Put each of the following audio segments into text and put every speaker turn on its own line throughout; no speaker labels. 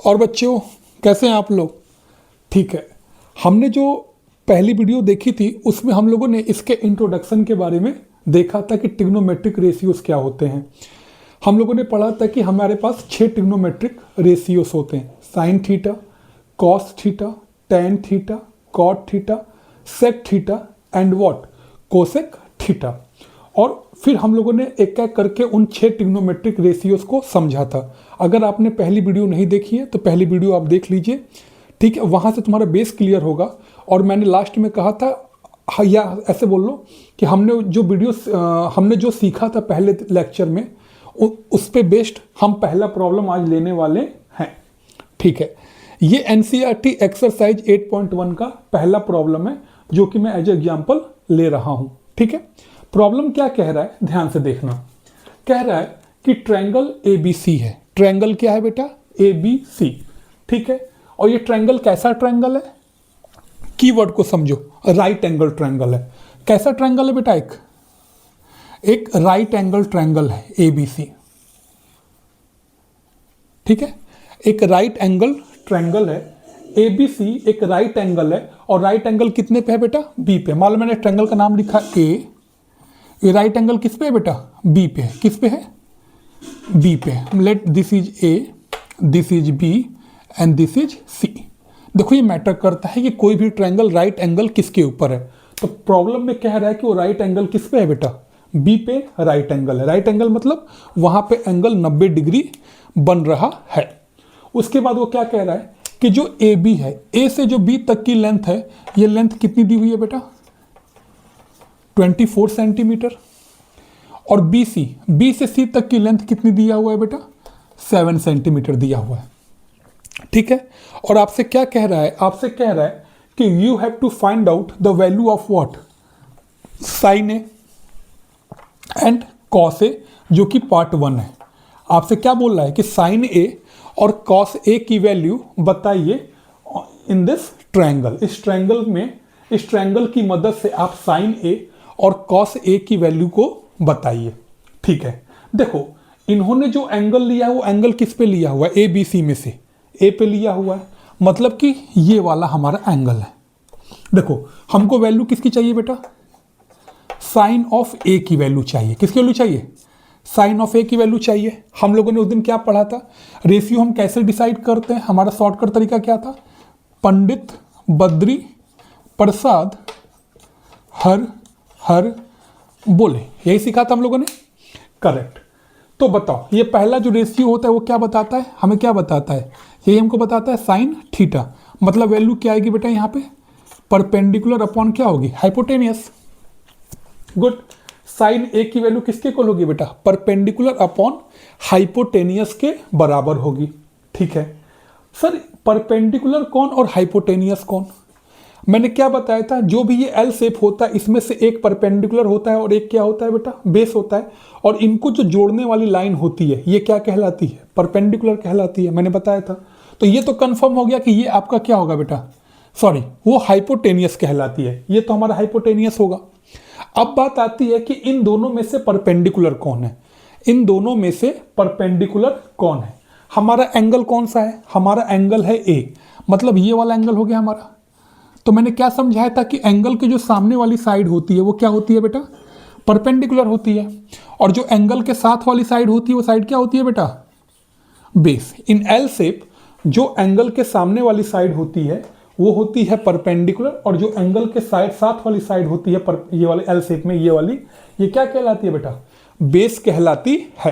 और बच्चों कैसे हैं आप लोग? ठीक है, हमने जो पहली वीडियो देखी थी उसमें हम लोगों ने इसके इंट्रोडक्शन के बारे में देखा था कि ट्रिग्नोमेट्रिक रेशियोज क्या होते हैं। हम लोगों ने पढ़ा था कि हमारे पास 6 ट्रिग्नोमेट्रिक रेशियोज होते हैं, sine theta, cos theta, tan theta, cot theta, sec theta and what, cosec theta. और फिर हम लोगों ने एक एक करके उन 6 ट्रिग्नोमेट्रिक रेशियोज को समझा था। अगर आपने पहली वीडियो नहीं देखी है तो पहली वीडियो आप देख लीजिए, ठीक है, वहाँ से तुम्हारा बेस क्लियर होगा। और मैंने लास्ट में कहा था, या ऐसे बोल लो कि हमने जो सीखा था पहले लेक्चर में उस पे बेस्ड हम पहला प्रॉब्लम आज लेने वाले हैं। ठीक है, ये एनसीईआरटी एक्सरसाइज 8.1 का पहला प्रॉब्लम है जो कि मैं एज एग्जाम्पल ले रहा हूँ। ठीक है, प्रॉब्लम क्या कह रहा है ध्यान से देखना। कह रहा है कि ट्रायंगल ABC है। ट्रायंगल क्या है बेटा? ABC। ठीक है, और ये ट्रायंगल कैसा ट्रायंगल है? कीवर्ड को समझो, राइट एंगल ट्रायंगल है। कैसा ट्रायंगल है बेटा? एक राइट एंगल ट्रायंगल है ABC। ठीक है, एक राइट एंगल ट्रायंगल है ABC, एक राइट एंगल है। और राइट एंगल कितने पे है बेटा? B पे। मान लो मैंने ट्रायंगल का नाम लिखा A, ये राइट एंगल किस पे है बेटा? B पे है। किस पे है? B पे। Let this is A, this is B and this is C। देखो ये मैटर करता है कि कोई भी ट्रायंगल राइट एंगल किसके ऊपर है। तो प्रॉब्लम में कह रहा है कि वो राइट एंगल किस पे है बेटा? B पे राइट एंगल है। राइट एंगल मतलब वहां पे एंगल 90 डिग्री बन रहा है। उसके बाद वो क्या कह रहा है कि जो AB है, A से जो B तक की लेंथ है, ये लेंथ कितनी दी हुई है बेटा? 24 सेंटीमीटर। और B से C तक की लेंथ कितनी दिया हुआ है बेटा? 7 सेंटीमीटर दिया हुआ है। ठीक है, और आपसे क्या कह रहा है? आपसे कह रहा है कि you have to find out the value of what, sine A and cos A, जो कि पार्ट 1 है। आपसे क्या बोल रहा है कि साइन ए और कॉस ए की वैल्यू बताइए इन दिस ट्रायंगल। इस ट्रायंगल की मदद से आप साइन ए और कॉस ए की वैल्यू को बताइए। ठीक है, देखो इन्होंने जो एंगल लिया है वो एंगल किस पे लिया हुआ है? ABC में से A पे लिया हुआ है, मतलब कि ये वाला हमारा एंगल है। देखो हमको वैल्यू किसकी चाहिए बेटा? साइन ऑफ A की वैल्यू चाहिए। किसकी वैल्यू चाहिए? साइन ऑफ A की वैल्यू चाहिए। हम लोगों ने उस दिन क्या पढ़ा था? रेशियो हम कैसे डिसाइड करते हैं? हमारा शॉर्टकट तरीका क्या था? पंडित बद्री प्रसाद हर हर बोले, यही सीखा था हम लोगों ने। करेक्ट। तो बताओ ये पहला जो रेशियो होता है वो क्या बताता है? हमें क्या बताता है? यही हमको बताता है साइन थीटा। मतलब वैल्यू क्या आएगी बेटा यहाँ पे? परपेंडिकुलर अपॉन क्या होगी? हाइपोटेनियस। गुड। साइन ए की वैल्यू किसके इक्वल होगी बेटा? परपेंडिकुलर अपॉन हाइपोटेनियस के बराबर होगी। ठीक है सर, परपेंडिकुलर कौन और हाइपोटेनियस कौन? मैंने क्या बताया था? जो भी ये एल शेप होता है इसमें से एक परपेंडिकुलर होता है और एक क्या होता है बेटा? बेस होता है। और इनको जो जोड़ने वाली लाइन होती है ये क्या कहलाती है? परपेंडिकुलर कहलाती है। मैंने बताया था। तो ये तो कंफर्म हो गया कि ये आपका क्या होगा बेटा? सॉरी, वो हाइपोटेनियस कहलाती है। ये तो हमारा हाइपोटेनियस होगा। अब बात आती है कि इन दोनों में से परपेंडिकुलर कौन है? इन दोनों में से परपेंडिकुलर कौन है? हमारा एंगल कौन सा है? हमारा एंगल है A, मतलब ये वाला एंगल हो गया हमारा। तो मैंने क्या समझाया था कि एंगल की जो सामने वाली साइड होती है वो क्या होती है बेटा? परपेंडिकुलर होती है। और जो एंगल के साथ वाली साइड होती है वो साइड क्या होती है बेटा? बेस। इन एल शेप जो एंगल के सामने वाली साइड होती है वो होती है परपेंडिकुलर, और जो एंगल के साथ वाली साइड होती है ये वाले एल शेप में, ये वाली, ये क्या कहलाती है बेटा? बेस कहलाती है।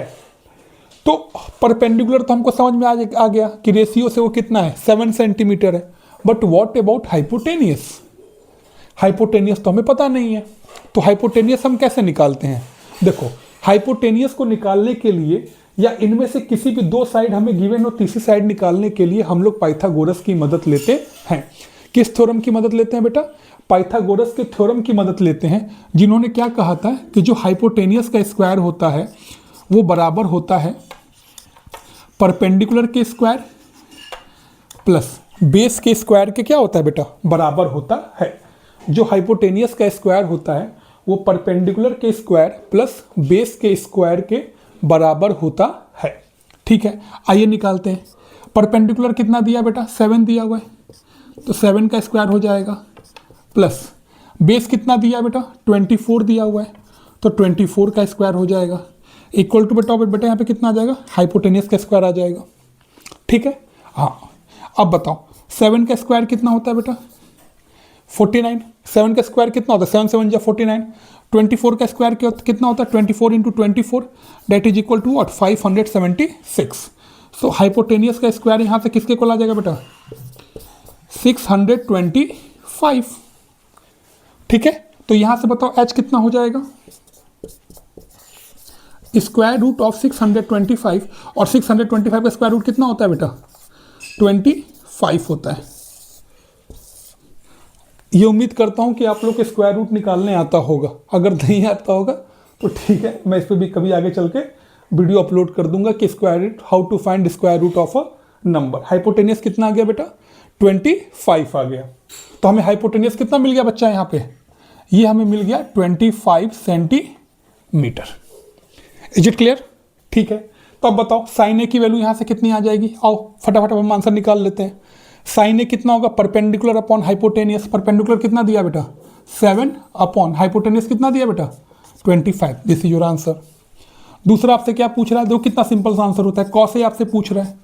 तो परपेंडिकुलर तो हमको समझ में आ गया कि रेशियो से वो कितना है? 7 सेंटीमीटर है। But what about hypotenuse? Hypotenuse तो हमें पता नहीं है। तो हाइपोटेनियस हम कैसे निकालते हैं? देखो हाइपोटेनियस को निकालने के लिए, या इनमें से किसी भी दो साइड हमें गिवन हो, तीसरी साइड निकालने के लिए हम लोग पाइथागोरस की मदद लेते हैं। किस थ्योरम की मदद लेते हैं बेटा? पाइथागोरस के थ्योरम की मदद लेते हैं, जिन्होंने क्या कहा था कि जो हाइपोटेनियस का स्क्वायर होता है वो बराबर होता है परपेंडिकुलर के स्क्वायर प्लस बेस के स्क्वायर के क्या होता है बेटा? बराबर होता है। जो हाइपोटेनियस का स्क्वायर होता है वो परपेंडिकुलर के स्क्वायर प्लस बेस के स्क्वायर के बराबर होता है। ठीक है, आइए निकालते हैं। परपेंडिकुलर कितना दिया बेटा 7 दिया हुआ है, तो 7 का स्क्वायर हो जाएगा, प्लस बेस कितना दिया बेटा 24 दिया हुआ है, तो 24 का स्क्वायर हो जाएगा, इक्वल टू बेटा यहाँ पे कितना आ जाएगा, हाइपोटेनियस का स्क्वायर आ जाएगा। ठीक है, हाँ अब बताओ 7 का स्क्वायर कितना होता है बेटा 49, 7 का स्क्वायर कितना होता है 7 7 जा 49, 24 का स्क्वायर कितना होता है 24 into 24, that is equal to 576। So hypotenuse का स्क्वायर यहाँ से किसके को आ जाएगा बेटा 625। ठीक है, तो यहाँ से बताओ h कितना हो जाएगा, स्क्वायर रूट ऑफ 625, और 625 का स्क्वायर रूट कितना होता है बेटा 25 होता है। ये उम्मीद करता हूँ कि आप लोग को स्क्वायर रूट निकालने आता होगा, अगर नहीं आता होगा तो ठीक है, मैं इस पर भी कभी आगे चल के वीडियो अपलोड कर दूंगा कि square root, how to find square root of a number. Hypotenuse कितना आ गया बेटा 25 आ गया, तो हमें हाइपोटेनियस कितना मिल गया बच्चा यहाँ पे, ये हमें मिल गया 25 सेंटीमीटर। Is it clear? ठीक है, तो अब बताओ साइन ए की वैल्यू यहाँ से कितनी आ जाएगी, आओ फटाफट हम आंसर निकाल लेते हैं। साइन ए कितना होगा परपेंडिकुलर अपॉन हाइपोटेनियस, परपेंडिकुलर कितना दिया बेटा 7 अपॉन हाइपोटेनियस कितना दिया बेटा 25, दिस इज योर आंसर। दूसरा आपसे क्या पूछ रहा है, देखो कितना सिंपल सा आंसर होता है, कॉस ए आपसे पूछ रहा है,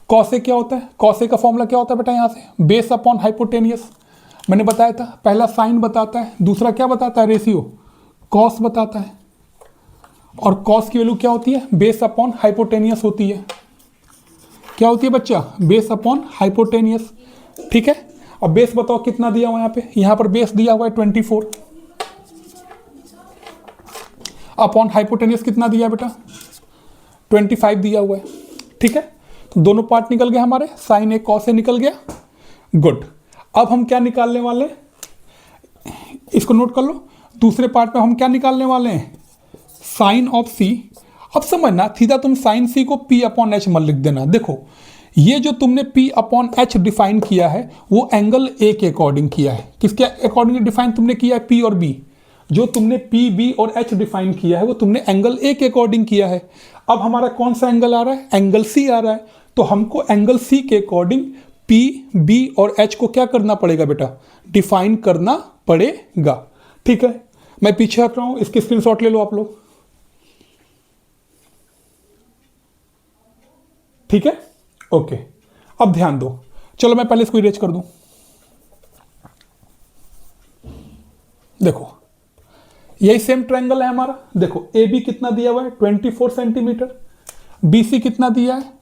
कॉस ए क्या होता है, कॉस ए का फॉर्मूला क्या होता है बेटा यहाँ से बेस अपॉन हाइपोटेनियस, मैंने बताया था पहला साइन बताता है, दूसरा क्या बताता है रेशियो कॉस बताता है, और कॉस की वैल्यू क्या होती है बेस अपॉन हाइपोटेनियस होती है, क्या होती है बच्चा बेस अपॉन हाइपोटेनियस। ठीक है, अब बेस बताओ कितना दिया हुआ है यहाँ पर बेस दिया हुआ है 24 अपॉन हाइपोटेनियस कितना दिया बेटा 25 दिया हुआ है। ठीक है, तो दोनों पार्ट निकल गए हमारे, साइन ए कॉस ए निकल गया, गुड। अब हम क्या निकालने वाले, इसको नोट कर लो, दूसरे पार्ट में हम क्या निकालने वाले हैं साइन ऑफ सी। अब समझना सीधा तुम साइन सी को पी अपॉन एच मत लिख देना, देखो ये जो तुमने पी अपॉन एच डिफाइन किया है वो एंगल ए के अकॉर्डिंग किया है, किसके अकॉर्डिंग डिफाइन तुमने किया है पी और बी, जो तुमने पी बी और एच डिफाइन किया है वो तुमने एंगल ए के अकॉर्डिंग किया है। अब हमारा कौन सा एंगल आ रहा है एंगल सी आ रहा है, तो हमको एंगल सी के अकॉर्डिंग पी बी और एच को क्या करना पड़ेगा बेटा डिफाइन करना पड़ेगा। ठीक है, मैं पीछे हट रहा हूं, इसकी स्क्रीनशॉट ले लो आप लोग। ठीक है, ओके, अब ध्यान दो, चलो मैं पहले इसको इरेज कर दूं। देखो यही सेम ट्रायंगल है हमारा, देखो ए बी कितना दिया हुआ है 24 सेंटीमीटर, बी सी कितना दिया है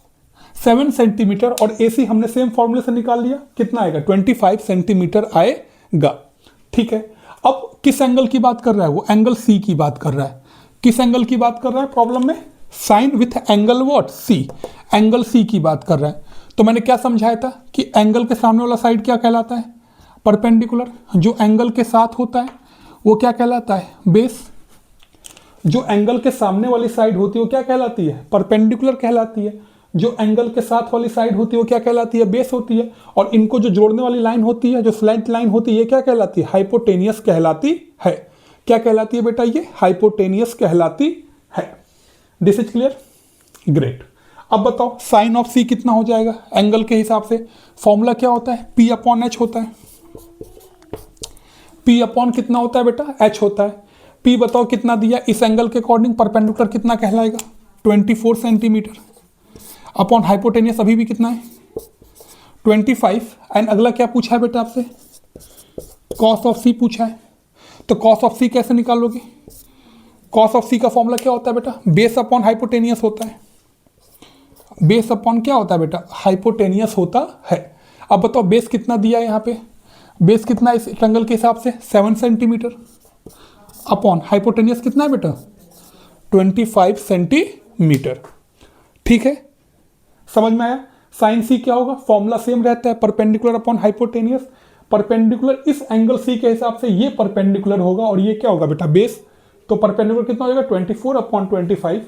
7 सेंटीमीटर, और ए सी हमने सेम फॉर्मूले से निकाल लिया, कितना आएगा 25 सेंटीमीटर आएगा। ठीक है, अब किस एंगल की बात कर रहा है वो एंगल सी की बात कर रहा है, किस एंगल की बात कर रहा है प्रॉब्लम में sine with angle what C, angle C की बात कर रहा है। तो मैंने क्या समझाया था कि एंगल के सामने वाला साइड क्या कहलाता है परपेंडिकुलर, जो एंगल के साथ होता है वो क्या कहलाता है बेस, जो एंगल के सामने वाली साइड होती है वो क्या कहलाती है परपेंडिकुलर कहलाती है, जो एंगल के साथ वाली साइड होती है वो क्या कहलाती है बेस होती है, और इनको जो जोड़ने वाली लाइन होती है जो स्लैंट लाइन होती है ये क्या कहलाती है हाइपोटेनियस कहलाती है। क्या कहलाती है बेटा ये हाइपोटेनियस कहलाती है। This is clear, great. अब बताओ साइन ऑफ सी कितना हो जाएगा एंगल के हिसाब से, फॉर्मूला क्या होता है पी अपॉन एच होता है, पी अपॉन कितना होता है बेटा एच होता है, पी बताओ कितना दिया इस एंगल के अकॉर्डिंग परपेंडिकुलर कितना कहलाएगा 24 सेंटीमीटर, अपॉन हाइपोटेनियस अभी भी कितना है 25, एंड अगला क्या पूछा है बेटा आपसे कॉस ऑफ सी पूछा है, तो कॉस ऑफ सी कैसे निकालोगे, कॉस ऑफ सी का फॉर्मूला क्या होता है बेटा बेस अपॉन हाइपोटेनियस होता है, बेस अपॉन क्या होता है बेटा हाइपोटेनियस होता है। अब बताओ बेस कितना दिया है यहाँ पे, बेस कितना इस ट्रायंगल के हिसाब से 7 सेंटीमीटर, अपॉन हाइपोटेनियस कितना है बेटा 25 सेंटीमीटर। ठीक है, समझ में आया। साइन सी क्या होगा फॉर्मूला सेम रहता है परपेंडिकुलर अपॉन हाइपोटेनियस, परपेंडिकुलर इस एंगल सी के हिसाब से ये परपेंडिकुलर होगा और ये क्या होगा बेटा बेस, तो परपेंडिकुलर कितना हो जाएगा 24 अपॉन 25,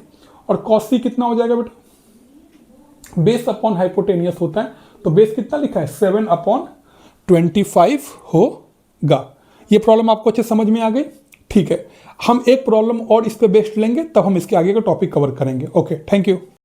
और कॉस सी कितना हो जाएगा बेटा बेस अपॉन हाइपोटेनियस होता है, तो बेस कितना लिखा है 7 अपॉन 25 होगा। ये प्रॉब्लम आपको अच्छे समझ में आ गई। ठीक है, हम एक प्रॉब्लम और इस पे बेस्ड लेंगे तब हम इसके आगे का टॉपिक कवर करेंगे। Okay, thank you.